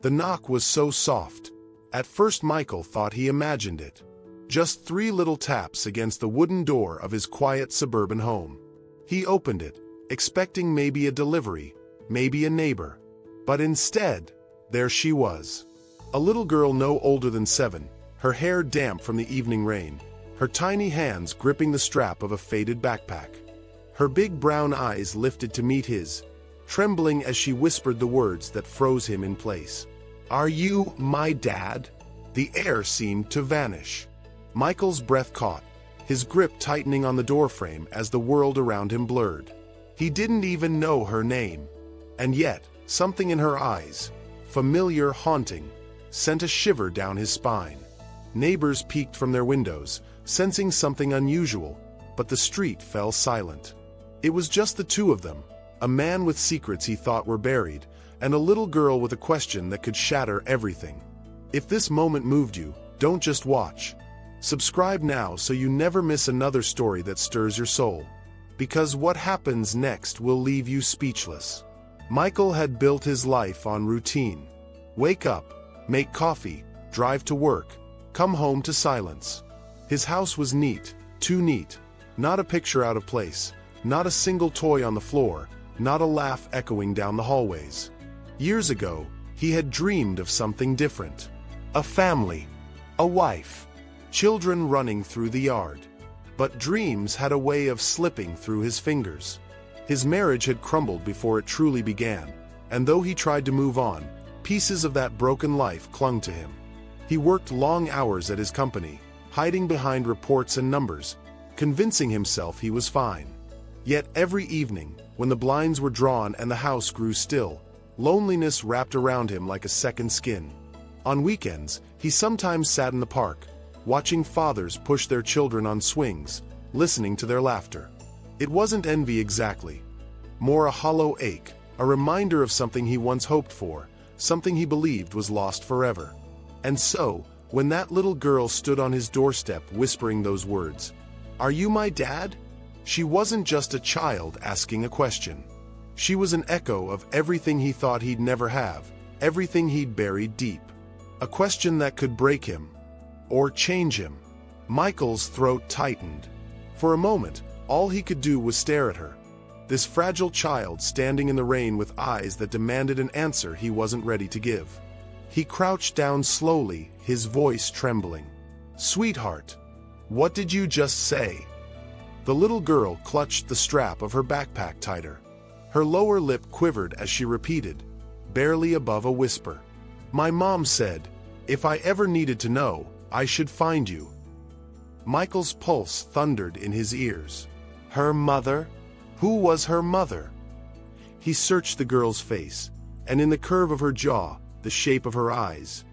The knock was so soft. At first Michael thought he imagined it. Just 3 little taps against the wooden door of his quiet suburban home. He opened it, expecting maybe a delivery, maybe a neighbor. But instead, there she was. A little girl no older than 7, her hair damp from the evening rain, her tiny hands gripping the strap of a faded backpack. Her big brown eyes lifted to meet his, trembling as she whispered the words that froze him in place. "Are you my dad?" The air seemed to vanish. Michael's breath caught, his grip tightening on the doorframe as the world around him blurred. He didn't even know her name. And yet, something in her eyes, familiar, haunting, sent a shiver down his spine. Neighbors peeked from their windows, sensing something unusual, but the street fell silent. It was just the 2 of them, a man with secrets he thought were buried, and a little girl with a question that could shatter everything. If this moment moved you, don't just watch. Subscribe now so you never miss another story that stirs your soul. Because what happens next will leave you speechless. Michael had built his life on routine. Wake up, make coffee, drive to work, come home to silence. His house was neat, too neat. Not a picture out of place, not a single toy on the floor, not a laugh echoing down the hallways. Years ago, he had dreamed of something different. A family, a wife, children running through the yard. But dreams had a way of slipping through his fingers. His marriage had crumbled before it truly began, and though he tried to move on, pieces of that broken life clung to him. He worked long hours at his company, hiding behind reports and numbers, convincing himself he was fine. Yet every evening, when the blinds were drawn and the house grew still, loneliness wrapped around him like a second skin. On weekends, he sometimes sat in the park, watching fathers push their children on swings, listening to their laughter. It wasn't envy exactly, more a hollow ache, a reminder of something he once hoped for, something he believed was lost forever. And so, when that little girl stood on his doorstep whispering those words, "Are you my dad?" she wasn't just a child asking a question. She was an echo of everything he thought he'd never have, everything he'd buried deep. A question that could break him, or change him. Michael's throat tightened. For a moment, all he could do was stare at her. This fragile child standing in the rain with eyes that demanded an answer he wasn't ready to give. He crouched down slowly, his voice trembling. "Sweetheart, what did you just say?" The little girl clutched the strap of her backpack tighter. Her lower lip quivered as she repeated, barely above a whisper. "My mom said, if I ever needed to know, I should find you." Michael's pulse thundered in his ears. Her mother? Who was her mother? He searched the girl's face, and in the curve of her jaw, the shape of her eyes,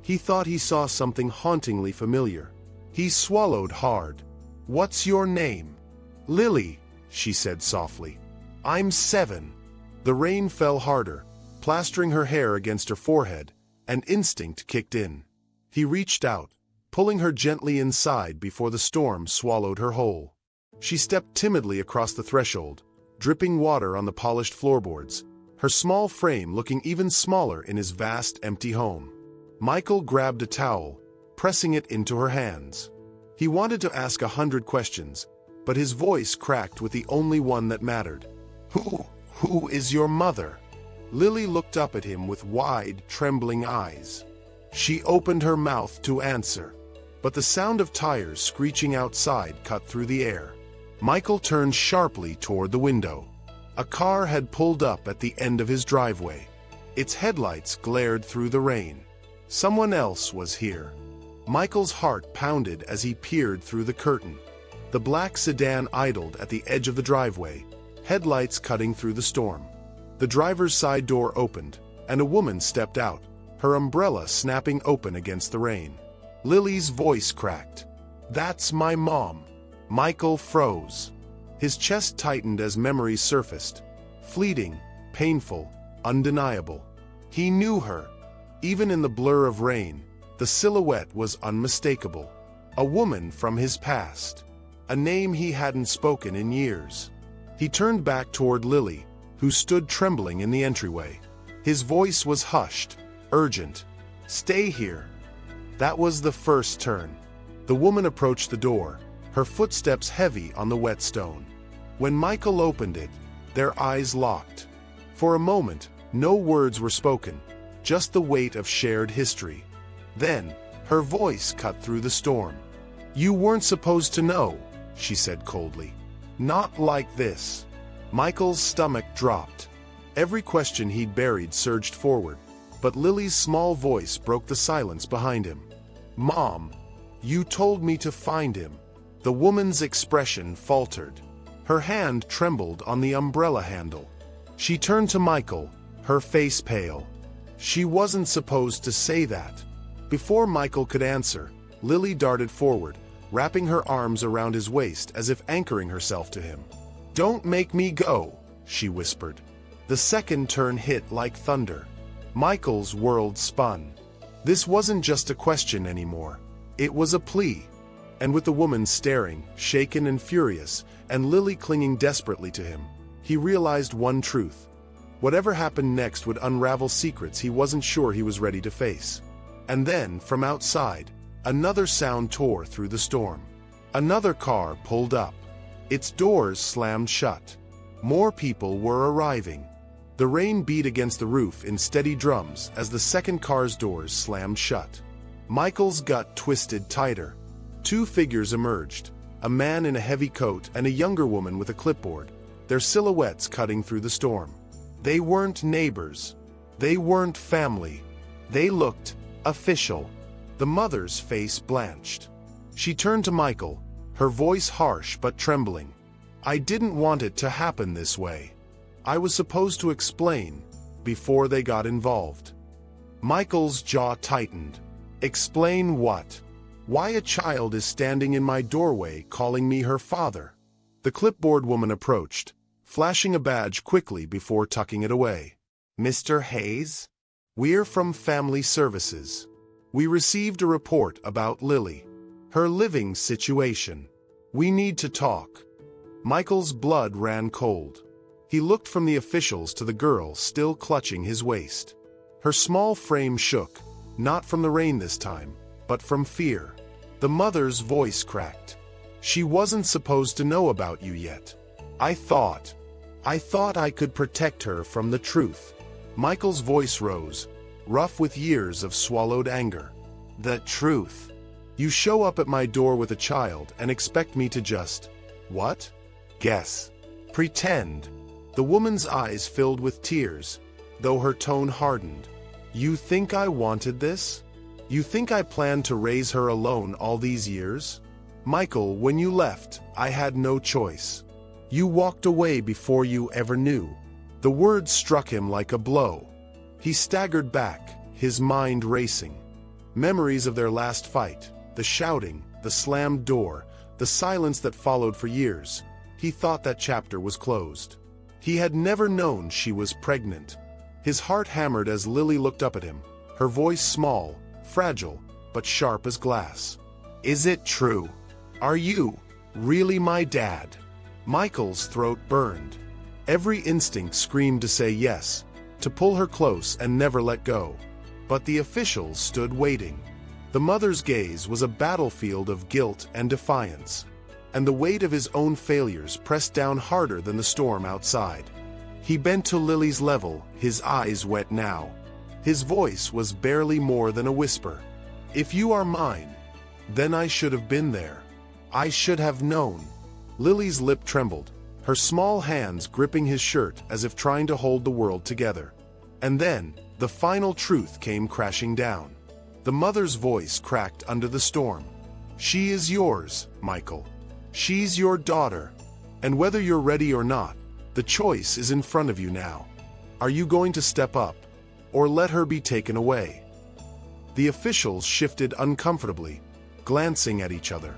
he thought he saw something hauntingly familiar. He swallowed hard. "What's your name?" "Lily," she said softly. "I'm 7. The rain fell harder, plastering her hair against her forehead, and instinct kicked in. He reached out, pulling her gently inside before the storm swallowed her whole. She stepped timidly across the threshold, dripping water on the polished floorboards, her small frame looking even smaller in his vast, empty home. Michael grabbed a towel, pressing it into her hands. He wanted to ask 100 questions, but his voice cracked with the only one that mattered. Who is your mother?" Lily looked up at him with wide, trembling eyes. She opened her mouth to answer, but the sound of tires screeching outside cut through the air. Michael turned sharply toward the window. A car had pulled up at the end of his driveway. Its headlights glared through the rain. Someone else was here. Michael's heart pounded as he peered through the curtain. The black sedan idled at the edge of the driveway, headlights cutting through the storm. The driver's side door opened, and a woman stepped out, her umbrella snapping open against the rain. Lily's voice cracked. "That's my mom." Michael froze. His chest tightened as memories surfaced. Fleeting, painful, undeniable. He knew her. Even in the blur of rain, the silhouette was unmistakable. A woman from his past. A name he hadn't spoken in years. He turned back toward Lily, who stood trembling in the entryway. His voice was hushed, Urgent. Stay here. That was the first turn. The woman approached the door, her footsteps heavy on the wet stone. When Michael opened it, their eyes locked. For a moment, no words were spoken, just the weight of shared history. Then, her voice cut through the storm. "You weren't supposed to know," she said coldly. "Not like this." Michael's stomach dropped. Every question he'd buried surged forward, but Lily's small voice broke the silence behind him. "Mom, you told me to find him." The woman's expression faltered. Her hand trembled on the umbrella handle. She turned to Michael, her face pale. "She wasn't supposed to say that." Before Michael could answer, Lily darted forward, wrapping her arms around his waist as if anchoring herself to him. "Don't make me go," she whispered. The second turn hit like thunder. Michael's world spun. This wasn't just a question anymore. It was a plea. And with the woman staring, shaken and furious, and Lily clinging desperately to him, he realized one truth. Whatever happened next would unravel secrets he wasn't sure he was ready to face. And then, from outside, another sound tore through the storm. Another car pulled up. Its doors slammed shut. More people were arriving. The rain beat against the roof in steady drums as the second car's doors slammed shut. Michael's gut twisted tighter. Two figures emerged, a man in a heavy coat and a younger woman with a clipboard, their silhouettes cutting through the storm. They weren't neighbors. They weren't family. They looked official. The mother's face blanched. She turned to Michael, her voice harsh but trembling. "I didn't want it to happen this way. I was supposed to explain before they got involved." Michael's jaw tightened. "Explain what? Why a child is standing in my doorway calling me her father?" The clipboard woman approached, flashing a badge quickly before tucking it away. "Mr. Hayes? We're from Family Services. We received a report about Lily. Her living situation. We need to talk." Michael's blood ran cold. He looked from the officials to the girl still clutching his waist. Her small frame shook, not from the rain this time, but from fear. The mother's voice cracked. "She wasn't supposed to know about you yet. I thought I could protect her from the truth." Michael's voice rose, rough with years of swallowed anger. "The truth? You show up at my door with a child and expect me to just, what? Guess? Pretend?" The woman's eyes filled with tears, though her tone hardened. "You think I wanted this? You think I planned to raise her alone all these years? Michael, when you left, I had no choice. You walked away before you ever knew." The words struck him like a blow. He staggered back, his mind racing. Memories of their last fight, the shouting, the slammed door, the silence that followed for years. He thought that chapter was closed. He had never known she was pregnant. His heart hammered as Lily looked up at him, her voice small, fragile, but sharp as glass. "Is it true? Are you really my dad?" Michael's throat burned. Every instinct screamed to say yes, to pull her close and never let go. But the officials stood waiting. The mother's gaze was a battlefield of guilt and defiance, and the weight of his own failures pressed down harder than the storm outside. He bent to Lily's level, his eyes wet now. His voice was barely more than a whisper. "If you are mine, then I should have been there. I should have known." Lily's lip trembled, her small hands gripping his shirt as if trying to hold the world together. And then, the final truth came crashing down. The mother's voice cracked under the storm. "She is yours, Michael. She's your daughter. And whether you're ready or not, the choice is in front of you now. Are you going to step up, or let her be taken away?" The officials shifted uncomfortably, glancing at each other.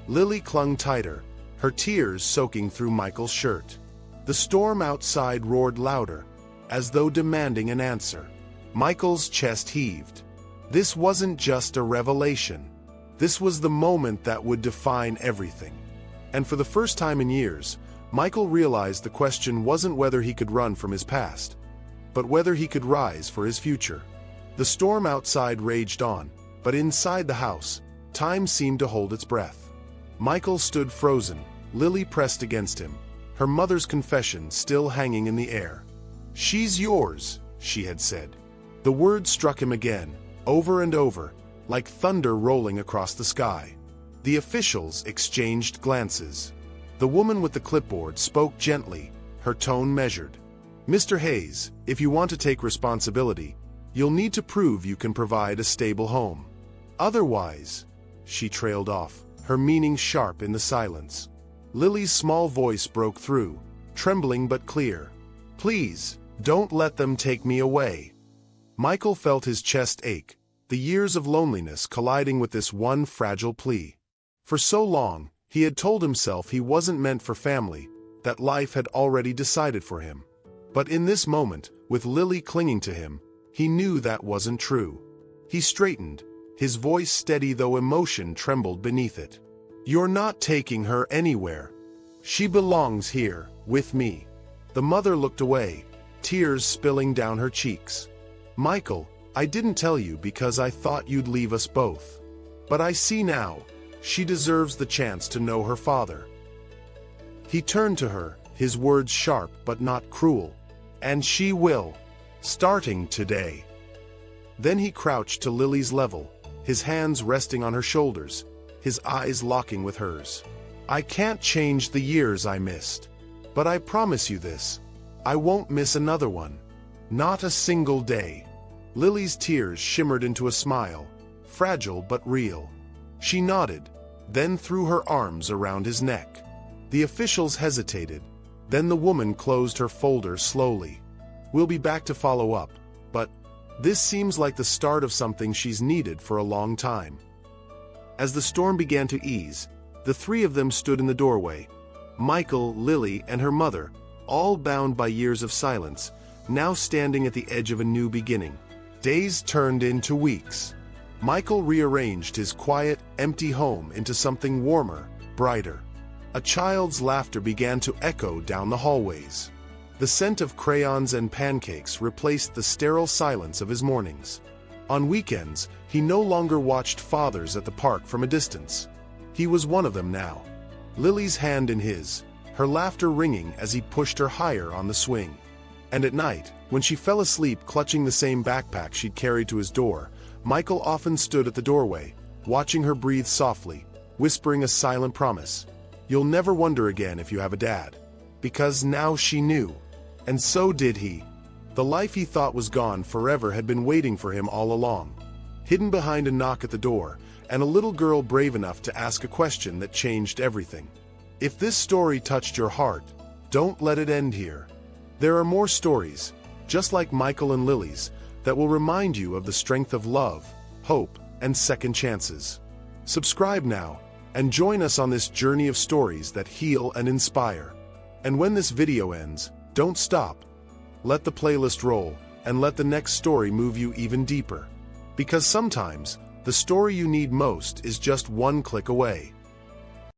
Lily clung tighter, her tears soaking through Michael's shirt. The storm outside roared louder, as though demanding an answer. Michael's chest heaved. This wasn't just a revelation. This was the moment that would define everything. And for the first time in years, Michael realized the question wasn't whether he could run from his past, but whether he could rise for his future. The storm outside raged on, but inside the house, time seemed to hold its breath. Michael stood frozen, Lily pressed against him, her mother's confession still hanging in the air. "She's yours," she had said. The words struck him again, over and over, like thunder rolling across the sky. The officials exchanged glances. The woman with the clipboard spoke gently, her tone measured. "Mr. Hayes, if you want to take responsibility, you'll need to prove you can provide a stable home. Otherwise," she trailed off, her meaning sharp in the silence. Lily's small voice broke through, trembling but clear. "Please, don't let them take me away." Michael felt his chest ache, the years of loneliness colliding with this one fragile plea. For so long, he had told himself he wasn't meant for family, that life had already decided for him. But in this moment, with Lily clinging to him, he knew that wasn't true. He straightened, his voice steady though emotion trembled beneath it. "You're not taking her anywhere. She belongs here, with me." The mother looked away, tears spilling down her cheeks. "Michael, I didn't tell you because I thought you'd leave us both. But I see now, she deserves the chance to know her father." He turned to her, his words sharp but not cruel. "And she will, starting today." Then he crouched to Lily's level, his hands resting on her shoulders, his eyes locking with hers. "I can't change the years I missed. But I promise you this, I won't miss another one. Not a single day." Lily's tears shimmered into a smile, fragile but real. She nodded, then threw her arms around his neck. The officials hesitated, then the woman closed her folder slowly. "We'll be back to follow up, but this seems like the start of something she's needed for a long time." As the storm began to ease, the three of them stood in the doorway. Michael, Lily, and her mother, all bound by years of silence, now standing at the edge of a new beginning. Days turned into weeks. Michael rearranged his quiet, empty home into something warmer, brighter. A child's laughter began to echo down the hallways. The scent of crayons and pancakes replaced the sterile silence of his mornings. On weekends, he no longer watched fathers at the park from a distance. He was one of them now. Lily's hand in his, her laughter ringing as he pushed her higher on the swing. And at night, when she fell asleep clutching the same backpack she'd carried to his door, Michael often stood at the doorway, watching her breathe softly, whispering a silent promise. "You'll never wonder again if you have a dad." Because now she knew. And so did he. The life he thought was gone forever had been waiting for him all along. Hidden behind a knock at the door, and a little girl brave enough to ask a question that changed everything. If this story touched your heart, don't let it end here. There are more stories, just like Michael and Lily's, that will remind you of the strength of love, hope, and second chances. Subscribe now, and join us on this journey of stories that heal and inspire. And when this video ends, don't stop. Let the playlist roll, and let the next story move you even deeper. Because sometimes, the story you need most is just one click away.